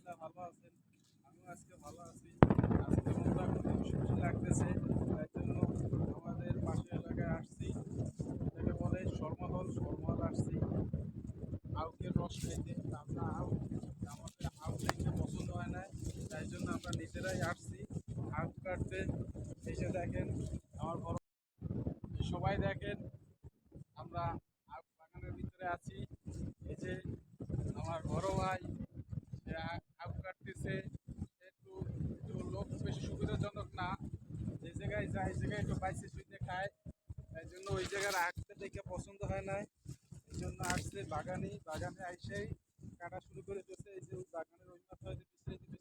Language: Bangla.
আলহামদুলিল্লাহ ভালো আছেন। আমিও আজকে ভালো আছি। আজকে মনটা খুব খুশি খুশি লাগতেছে। তাই জন্য আমাদের পাশের এলাকায় আসছি। এটাকে বলে শর্মা হল আসছি আউকের রস খাইতে। তা আমরা আমাদের আউ খাইতে পছন্দ হয় না, তাই জন্য আমরা নিজেরাই আসছি আখ কাটতে। এই যে দেখেন আমার বড়, সবাই দেখেন আমরা আখ বাগানের ভিতরে আছি। এই যে আমার বড় ভাই সে আখ কাটতেছে। একটু একটু লোক বেশি সুবিধাজনক না, যে জায়গায় যায় এই জায়গায় একটু বাইসে শুইতে খায়, তাই জন্য ওই জায়গার আখটা দেখে পছন্দ হয় না। এই জন্য আসছে বাগানে আইসেই কাটা শুরু করে দিয়েছে। এই যে ওই বাগানের ওই মাথায় যে পিছনে